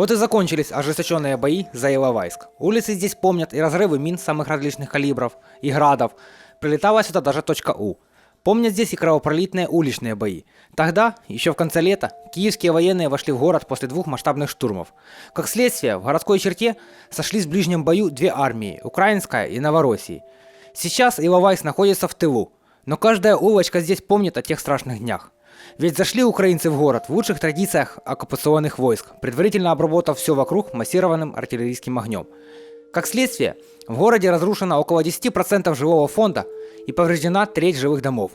Вот и закончились ожесточенные бои за Иловайск. Улицы здесь помнят и разрывы мин самых различных калибров, и градов. Прилетала сюда даже точка У. Помнят здесь и кровопролитные уличные бои. Тогда, еще в конце лета, киевские военные вошли в город после 2 масштабных штурмов. Как следствие, в городской черте сошлись в ближнем бою 2 армии – украинская и Новороссии. Сейчас Иловайск находится в тылу, но каждая улочка здесь помнит о тех страшных днях. Ведь зашли украинцы в город в лучших традициях оккупационных войск, предварительно обработав все вокруг массированным артиллерийским огнем. Как следствие, в городе разрушено около 10% жилого фонда и повреждена треть жилых домов.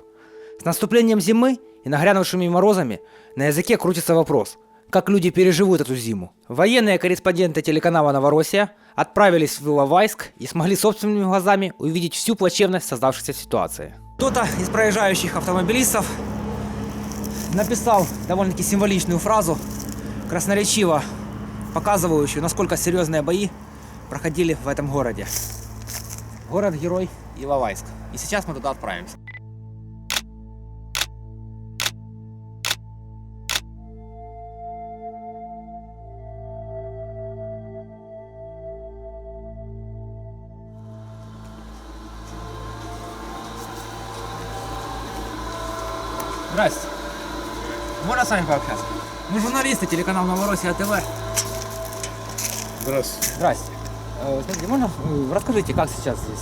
С наступлением зимы и нагрянувшими морозами на языке крутится вопрос, как люди переживут эту зиму. Военные корреспонденты телеканала «Новороссия» отправились в Иловайск и смогли собственными глазами увидеть всю плачевность создавшейся ситуации. Кто-то из проезжающих автомобилистов написал довольно-таки символичную фразу, красноречиво показывающую, насколько серьезные бои проходили в этом городе. Город-герой Иловайск. И сейчас мы туда отправимся. Здрасте. Можно с вами пообщаться? Мы журналисты, телеканал «Новороссия ТВ». Здравствуйте. Здрасте. Скажите, можно расскажите, как сейчас здесь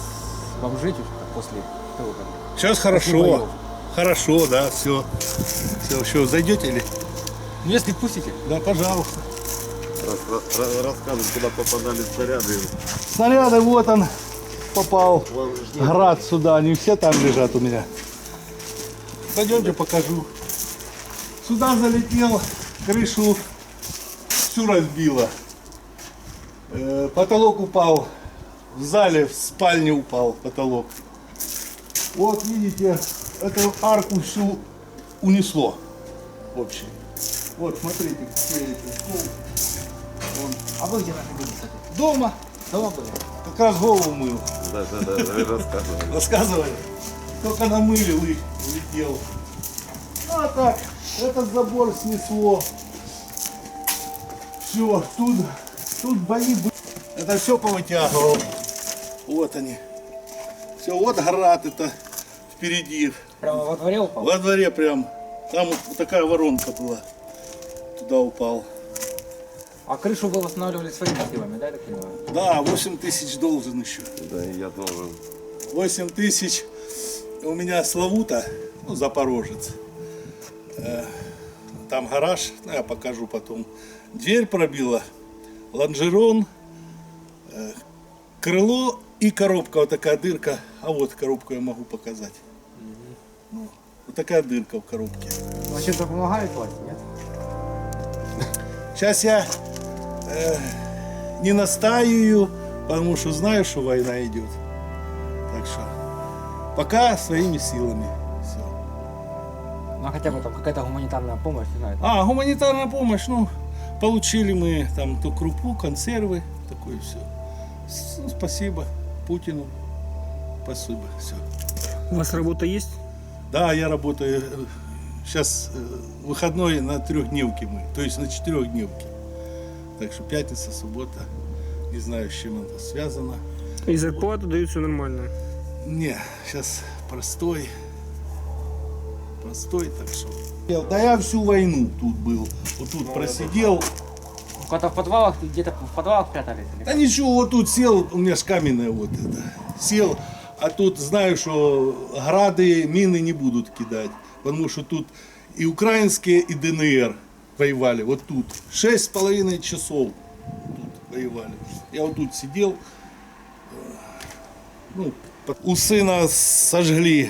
вам жить после того, как... Сейчас хорошо. Хорошо, да, все. Все, зайдете или? Ну, если пустите. Да, пожалуйста. Рассказывай, куда попадали снаряды. Снаряды, вот он попал. Град сюда, они все там лежат у меня. Пойдемте, покажу. Сюда залетел, крышу всю разбило. Потолок упал. В зале, в спальне упал потолок. Вот видите, эту арку всю унесло. В общем. Вот, смотрите, все эти. А вы где находитесь? Дома. Дома были? Как раз голову мыл. Да, рассказывай. Рассказывали. Только намылил и улетел. Ну а так, этот забор снесло. Все, тут бои были. Это все повытягивал. Вот они. Все, вот град это впереди. Прямо во дворе упал? Во дворе прям. Там вот такая воронка была. Туда упал. А крышу вы восстанавливали своими силами, да, я так понимаю? Да, 8 тысяч должен еще. Да, и я должен. 8 тысяч. У меня Славута, ну, Запорожец. Там гараж, ну, я покажу потом. Дверь пробила, лонжерон, крыло и коробка, вот такая дырка. А вот коробку я могу показать. Ну, вот такая дырка в коробке. А чем-то помогает власть, нет? Сейчас я не настаиваю, потому что знаю, что война идет. Так что пока своими силами. Все. Ну, а хотя бы там какая-то гуманитарная помощь, не знаю. А, гуманитарная помощь, ну, получили мы там то крупу, консервы, такое все. Ну, спасибо Путину. Спасибо, все. У вас работа есть? Да, я работаю. Сейчас выходной на 3-дневке мы, то есть на 4-дневке. Так что пятница, суббота, не знаю, с чем это связано. И зарплату дают, все нормально. Не, сейчас простой, так что. Да я всю войну тут был, вот тут просидел. Куда-то в подвалах, где-то в подвалах прятались? Или? Да ничего, вот тут сел, у меня ж каменная вот это, сел, а тут знаю, что грады, мины не будут кидать, потому что тут и украинские, и ДНР воевали, вот тут, 6,5 часов тут воевали. Я вот тут сидел, ну, у сына сожгли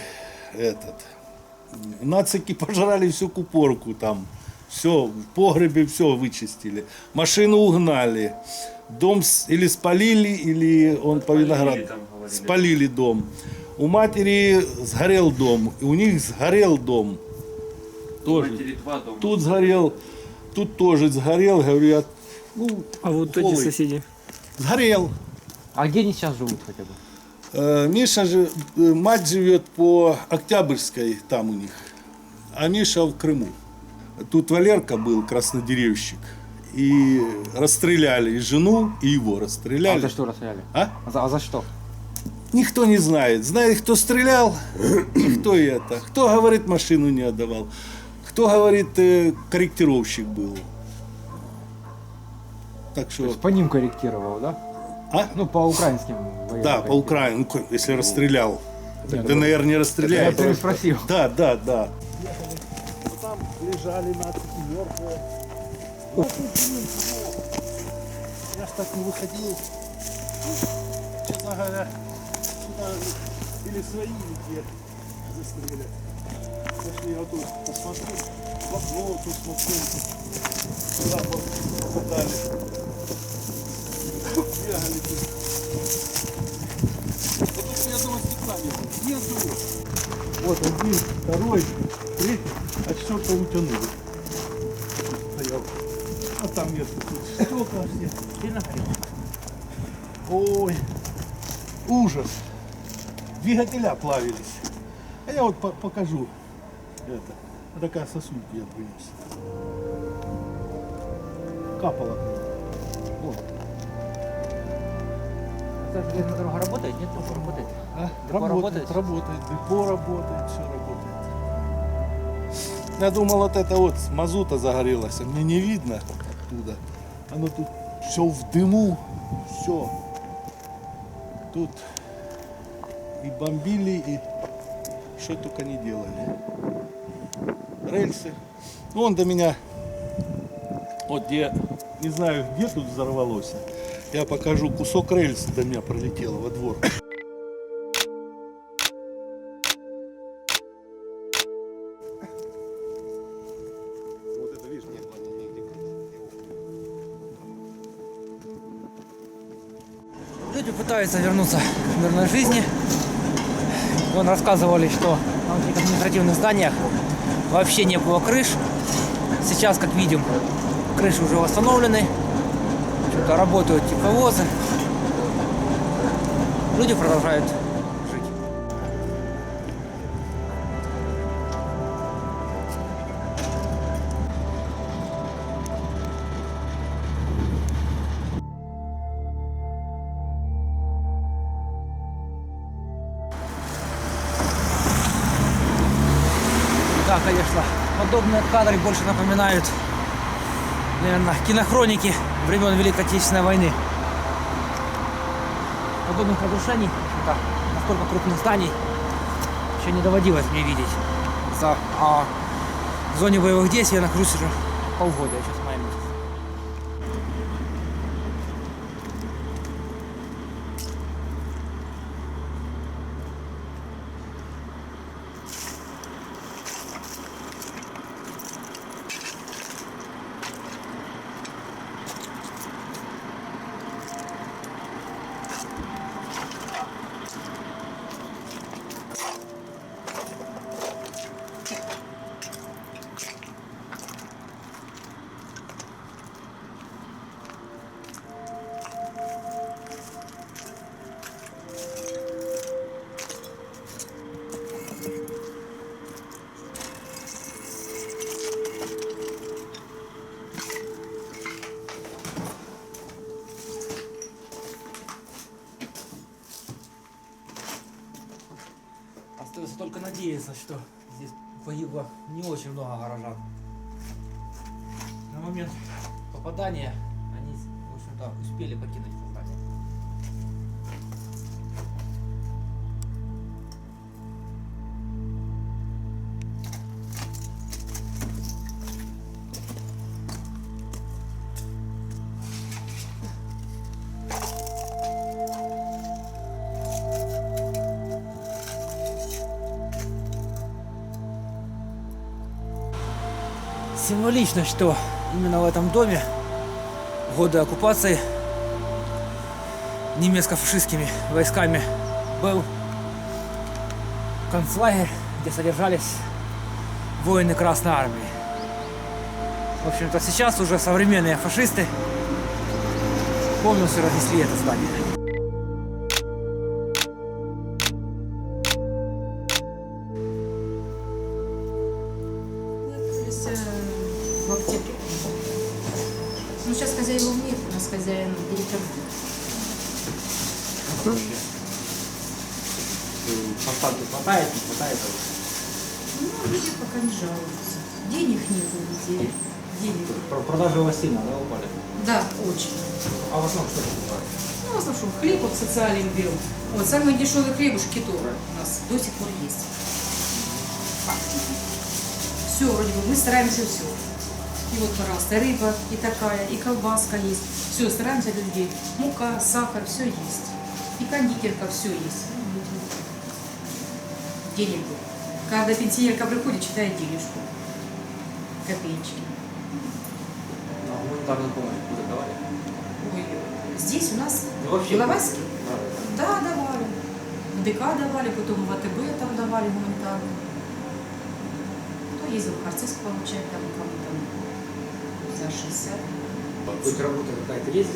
нацики пожрали всю купорку там. Все, в погребе все вычистили. Машину угнали. Дом или спалили, или он по винограду. Спалили дом. У матери сгорел дом. И у них сгорел дом. Тоже. Тут сгорел, тут тоже сгорел. Говорят, ну, А вот голый. эти соседи? Сгорел. А где они сейчас живут хотя бы? Миша же, мать живет по Октябрьской, там у них. А Миша в Крыму. Тут Валерка был, краснодеревщик. и расстреляли и жену, и его А расстреляли. за что расстреляли? А? А за что? Никто не знает. Знает, кто стрелял, и кто это. Кто говорит, машину не отдавал. Кто говорит, корректировщик был. Так что... По ним корректировал, да? А? Ну, по украинским военным. Да, по Украине, ну, если расстрелял. ДНР не Я расстреляет. переспросил. Да. Там лежали нацики мертвые. Я ж так не выходил. Честно говоря, сюда или свои, или те застрелят. Пошли, я тут посмотрю, в окно тут смотрю. Сюда попадали. Бегали тут. Вот я думаю, стекла нету. Вот один, второй, третий, а четвертого утянули. Стоял. А там нет, тут стекла все. Сильно горело? Ой, ужас. Двигателя плавились. А я вот покажу. Это. Вот такая сосулька я принес. Капало. Вот. Железная дорога работает? Нет, тоже работает. А? Депо Работает, работает? работает, депо работает, все работает. Я думал, вот это вот с мазута загорелось, а мне не видно оттуда. Оно тут все в дыму, все. Тут и бомбили, и что только не делали. Рельсы. Ну, он до меня, вот где, не знаю, где тут взорвалось. Я покажу, кусок рельсы до меня пролетел во двор. Вот это, видишь, нет, нигде. Люди пытаются вернуться к мирной жизни. Вон рассказывали, что на этих административных зданиях вообще не было крыш. Сейчас, как видим, крыши уже восстановлены. Что-то работают тепловозы. Люди продолжают жить. Да, конечно, подобные кадры больше напоминают, наверное, кинохроники времен Великой Отечественной войны. Подобных разрушений, настолько крупных зданий, еще не доводилось мне видеть. В зоне боевых действий я нахожусь уже полгода, я сейчас май месяц. Остается только надеяться, что здесь погибло не очень много горожан. На момент попадания они, в общем-то, успели покинуть здание. Символично, что именно в этом доме в годы оккупации немецко-фашистскими войсками был концлагерь, где содержались воины Красной Армии. В общем-то, сейчас уже современные фашисты полностью разнесли это здание. В аптеке. Ну, директор. Поставки хватает, не хватает? Ну, люди пока не жалуются. Денег нету везде. Денег. Продажи у вас сильно, да, упали? Да, очень. А в основном что покупают? Ну, в основном, что хлеб вот социальный берем. Вот самый дешевый хлебушки тоже у нас до сих пор есть. Все, вроде бы, мы стараемся все. И вот, пожалуйста, рыба и такая, и колбаска есть. Все, стараемся для людей. Мука, сахар, все есть. И кондитерка, все есть. Денег было. Когда пенсионерка приходит, читает денежку. Копеечки. А гуманитарную помощь куда давали? Ой, здесь у нас Ну, вообще. в Иловайске? Да, давали. В ДК давали, потом в АТБ там давали гуманитарную. Кто ездил в Харциск получать, там кому там за 60. Хоть работа какая-то есть?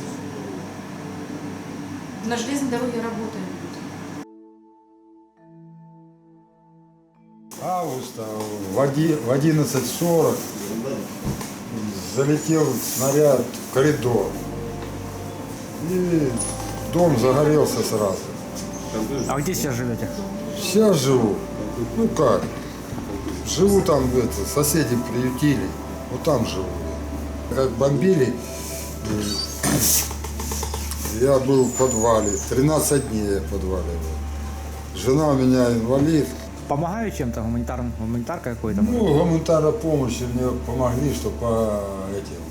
На железной дороге работаем. Августа в 11:40 залетел снаряд в коридор. И дом загорелся сразу. А где сейчас живете? Сейчас живу. Ну как? Живу там, соседи приютили. Вот там живу. Как бомбили, я был в подвале. 13 дней я в подвале был. Жена у меня инвалид. Помогают чем-то? Гуманитарка какой-то? Ну, гуманитарная помощь мне помогли, что по этим,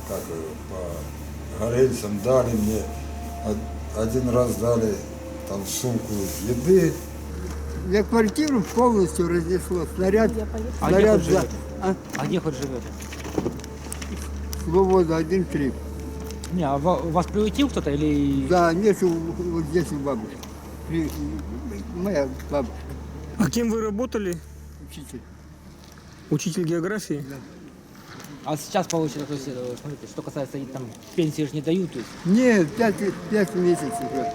как по горельцам дали мне, один раз дали там сумку еды. Я квартиру полностью разнесло. Снаряд, А снаряд где за... хоть А где хоть живете? Свобода 1-3. Не, а вас приютил кто-то или... Да, нет, вот здесь у бабушки. Моя бабушка, А кем вы работали? учитель. Учитель географии? А сейчас получится, то есть, смотрите, что касается там пенсии же не дают, то есть... Нет, 5 месяцев уже.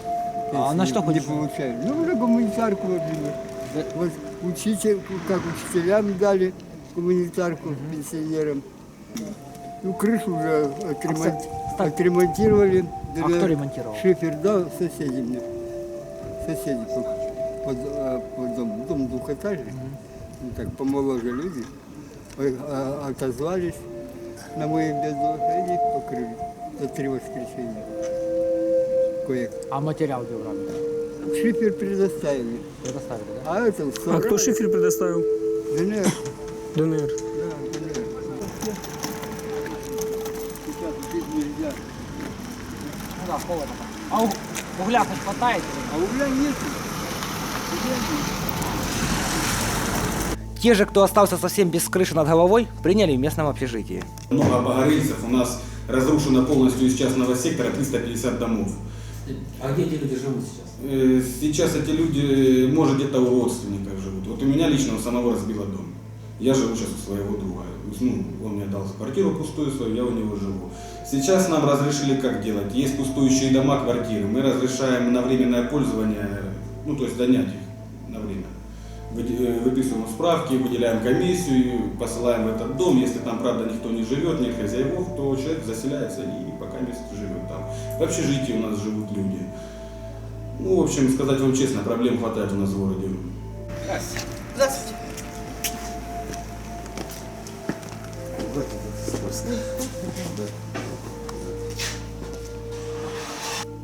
А на что не ходишь? получаю. Ну, уже гуманитарку, например. Да. Вот учитель, как учителям дали гуманитарку пенсионерам. Ну, крышу уже отремонтировали. А кто ремонтировал? Шифер дал соседи мне. Соседи под домом. Дом двухэтажный. Ну, так, помоложе люди. Отозвались на мои предложения, покрыли. За 3 воскресенья. Кое. А материал где брали? Шифер предоставили. Предоставили, да? А это А кто шифер предоставил? ДНР. ДНР. Да, ДНР. Сейчас здесь нельзя. Ну да, холодно. А угля хоть хватает? А угля нет. Те же, кто остался совсем без крыши над головой, приняли в местном общежитии. Много обогорельцев. У нас разрушено полностью из частного сектора 350 домов. А где эти люди живут сейчас? Сейчас эти люди, может, где-то у родственников живут. Вот у меня лично у самого разбило дом. Я живу сейчас у своего друга. Ну, он мне дал квартиру пустую свою, я у него живу. Сейчас нам разрешили как делать. Есть пустующие дома, квартиры. Мы разрешаем на временное пользование, ну то есть занять их на время. Выписываем справки, выделяем комиссию, посылаем в этот дом. Если там, правда, никто не живет, нет хозяев, то человек заселяется и пока месяц живет там. В общежитии у нас живут люди. Ну, в общем, сказать вам честно, проблем хватает у нас в городе. Здравствуйте.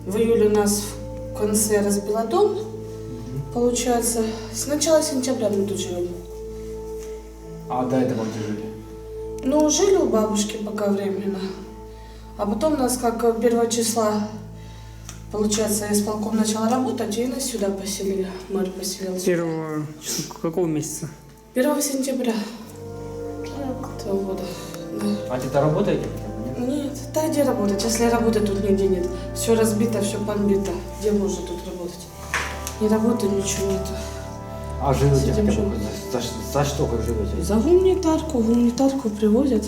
В июле у нас в конце разбила дом. Получается, с начала сентября мы тут живем. А до этого где жили? Ну, жили у бабушки пока временно. А потом нас как 1 числа, получается, исполком начала работать, и нас сюда поселили. Мэр поселил сюда. 1 числа какого месяца? 1 сентября этого года. Да. А где-то работаете? Нет, да где работать? Если работать тут нигде нет. Все разбито, все подбито. Где можно тут работать? Не работаю, ничего нету. А живете Сидим, хотя бы? живем. За что вы живете? За гуманитарку привозят.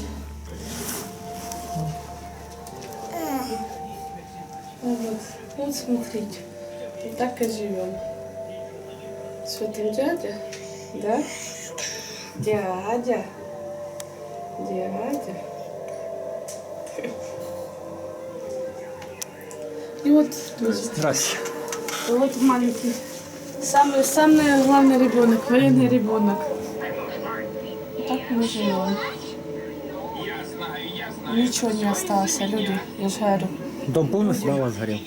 Вот смотрите, вот так и живем. С этим дядя, да? Дядя. И вот, Здравствуйте. вот маленький. Самый главный ребенок, военный ребенок. Так мы живем. Ничего не осталось, люди, я же говорю. Дом полностью, да, у вас сгорел?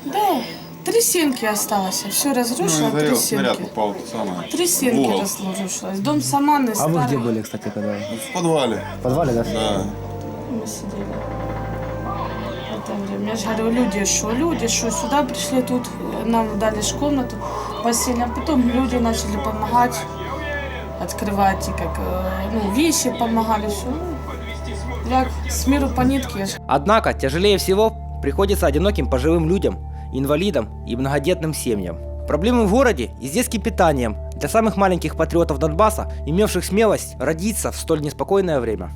Да, 3 стенки осталось, все разрушило, 3 стенки. упал, то самое. 3 стенки разрушилось. Дом саманный, А вы где старый. были, кстати, когда? В подвале. В подвале, да? Да. Мы сидели. В это время. Я же говорю, люди, что сюда пришли, тут нам дали ж комнату, посели, а потом люди начали помогать, открывать, и как, вещи помогали, все. Як с миру по нитке. Я ж Однако тяжелее всего приходится одиноким пожилым людям, инвалидам и многодетным семьям. Проблемы в городе и с детским питанием для самых маленьких патриотов Донбасса, имевших смелость родиться в столь неспокойное время.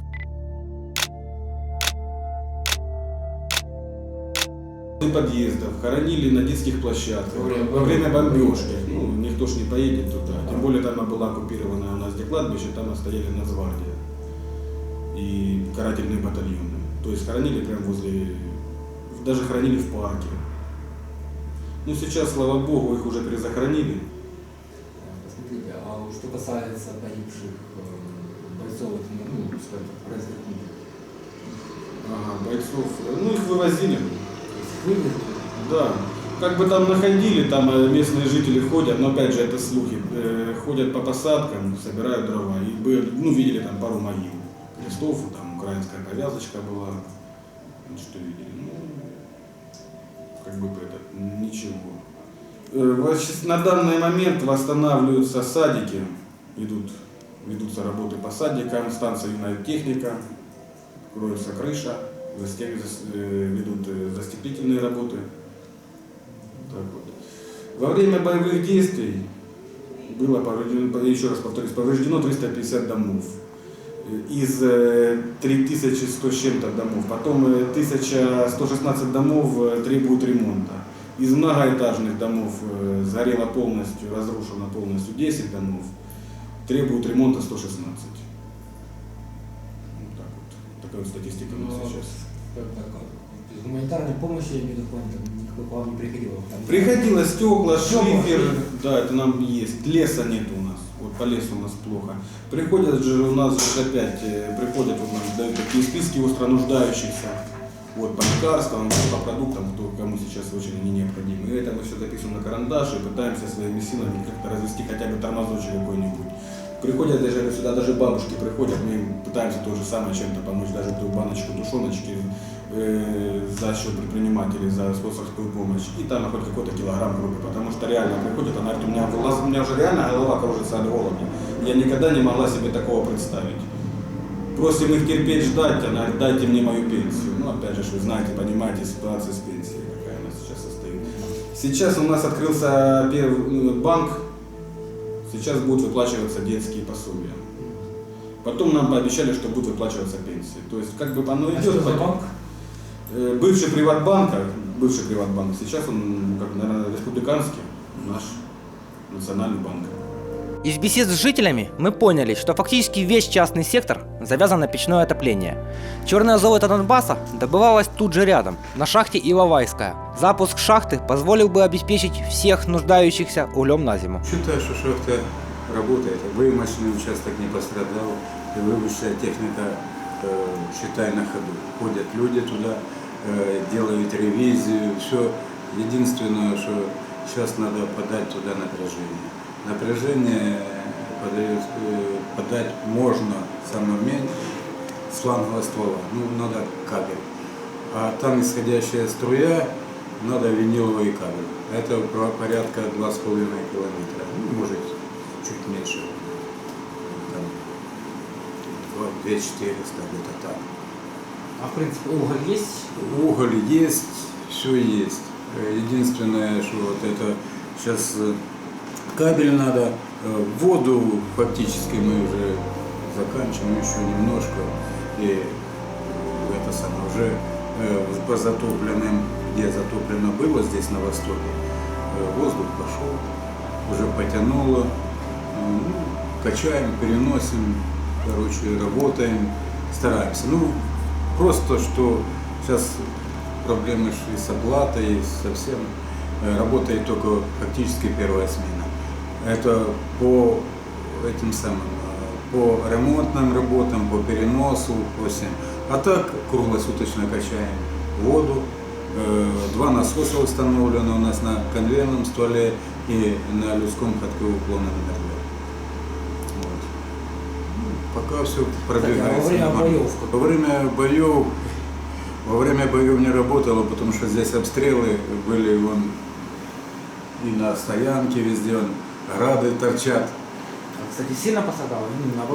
Подъездов, хоронили на детских площадках во время бомбежки. Никто ж не поедет туда. Тем более там была оккупирована у нас где кладбище, там стояли Нацгвардия и карательные батальоны. То есть хоронили прямо возле, даже хоронили в парке. Сейчас, слава богу, их уже перезахоронили. Посмотрите, а что касается погибших бойцов, Бойцов, их вывозили. Да. Как бы там находили, там местные жители ходят, но опять же это слухи. Ходят по посадкам, собирают дрова. И видели там пару могил. Крестов, там украинская повязочка была. Что видели? Ничего. На данный момент восстанавливаются садики, ведутся работы по садикам, станция юная техника, кроется крыша, ведут застеклительные работы. Так вот. Во время боевых действий было повреждено, еще раз повторюсь, повреждено 350 домов. Из 3100 с чем-то домов. Потом 1116 домов требуют ремонта. Из многоэтажных домов сгорело полностью, разрушено полностью 10 домов. Требуют ремонта 116. Вот так вот. Такая вот статистика у нас сейчас. Без гуманитарной помощи, я имею в виду, никакой к вам не приходило? Приходило стекла, шифер, да, это нам есть. Леса нет у нас. Вот по лесу у нас плохо. Приходят же у нас опять, приходят у нас, дают такие списки остро нуждающихся. Вот, по лекарствам, по продуктам, кому сейчас очень они необходимы. И это мы все записываем на карандаш и пытаемся своими силами как-то развести хотя бы тормозочек какой-нибудь. Приходят даже сюда, даже бабушки приходят, мы им пытаемся то же самое чем-то помочь, даже ту баночку тушеночки за счет предпринимателей, за спонсорскую помощь. И там хоть какой-то килограмм крупы, потому что реально приходят, она говорит, у меня уже реально голова кружится от голода. Я никогда не могла себе такого представить. Просим их терпеть, ждать, она говорит, дайте мне мою пенсию. Опять же, вы знаете, понимаете ситуацию с пенсией, какая у нас сейчас состоит. Сейчас у нас открылся первый банк, сейчас будут выплачиваться детские пособия. Потом нам пообещали, что будут выплачиваться пенсии. То есть, как бы оно идет. Что за банк? Бывший приватбанк, сейчас он, наверное, республиканский, наш национальный банк. Из бесед с жителями мы поняли, что фактически весь частный сектор завязан на печное отопление. Черное золото Донбасса добывалось тут же рядом, на шахте Иловайская. Запуск шахты позволил бы обеспечить всех нуждающихся углем на зиму. Считаю, что шахта работает, выемочный участок не пострадал, и вывозчая техника, считай, на ходу. Ходят люди туда, делают ревизию, все. Единственное, что сейчас надо подать туда напряжение. Напряжение подать можно самым меньше с флангового ствола, надо кабель. А там исходящая струя, надо виниловый кабель. Это порядка 2,5 километра, может чуть меньше, там 2400 где-то так. А в принципе уголь есть? Уголь есть, все есть. Единственное, что вот это сейчас кабель надо, воду фактически мы уже заканчиваем еще немножко. И это самое уже по затопленным, где затоплено было здесь на востоке, воздух пошел, уже потянуло. Качаем, переносим, работаем, стараемся. Просто что сейчас проблемы и с оплатой, и со всем. Работает только фактически первая смена. Это по этим самым, по ремонтным работам, по переносу, по всем. А так круглосуточно качаем воду. 2 насоса установлены у нас на конвейерном стволе и на людском катке уклона номер 2. Вот. Пока все пробегается. Во время боев не работало, потому что здесь обстрелы были, и на стоянке везде, грады торчат. Кстати, сильно пострадало?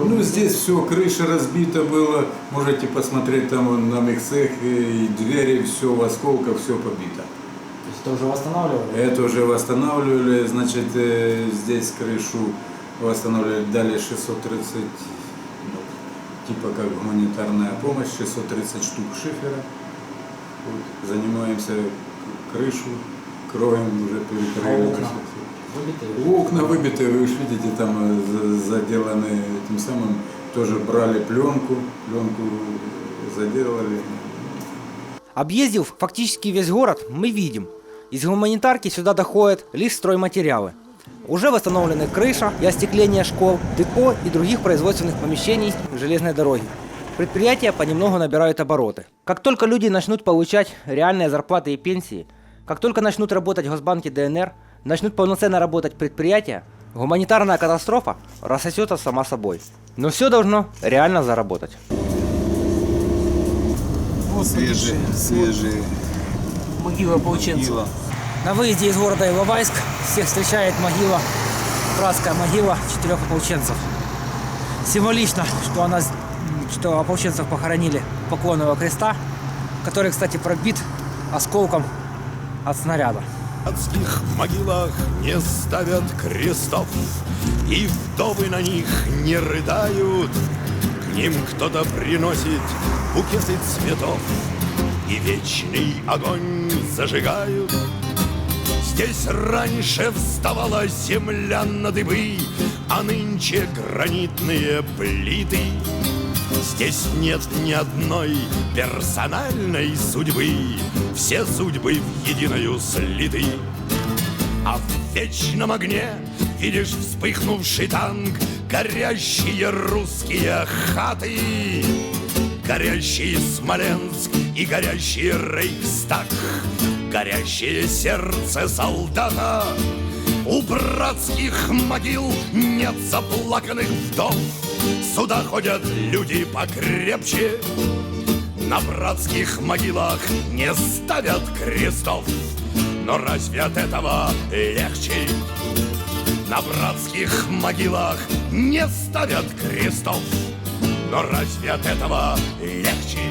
Ну, здесь все, крыша разбита была, можете посмотреть там на миксах, и двери, все в осколках, все побито. То есть это уже восстанавливали? Это уже восстанавливали, значит, здесь крышу восстанавливали, дали 630, типа как гуманитарная помощь, 630 штук шифера. Вот, занимаемся крышу, кроем, уже перекрыли. Окна выбиты, вы же видите, там заделаны этим самым, тоже брали пленку заделали. Объездив фактически весь город, мы видим, из гуманитарки сюда доходят лишь стройматериалы. Уже восстановлены крыша и остекление школ, депо и других производственных помещений железной дороги. Предприятия понемногу набирают обороты. Как только люди начнут получать реальные зарплаты и пенсии, как только начнут работать госбанки ДНР, начнут полноценно работать предприятия, гуманитарная катастрофа рассосется сама собой. Но все должно реально заработать. Свежие. Могила ополченцев. На выезде из города Иловайск всех встречает могила, братская могила 4 ополченцев. Символично, что ополченцев похоронили у Поклонного креста, который, кстати, пробит осколком от снаряда. В адских могилах не ставят крестов, и вдовы на них не рыдают. К ним кто-то приносит букеты цветов, и вечный огонь зажигают. Здесь раньше вставала земля на дыбы, а нынче гранитные плиты. Здесь нет ни одной персональной судьбы, все судьбы в единую слиты. А в вечном огне видишь вспыхнувший танк, горящие русские хаты, горящий Смоленск и горящий Рейхстаг, горящее сердце солдата. У братских могил нет заплаканных вдов, сюда ходят люди покрепче. На братских могилах не ставят крестов, но разве от этого легче? На братских могилах не ставят крестов, но разве от этого легче?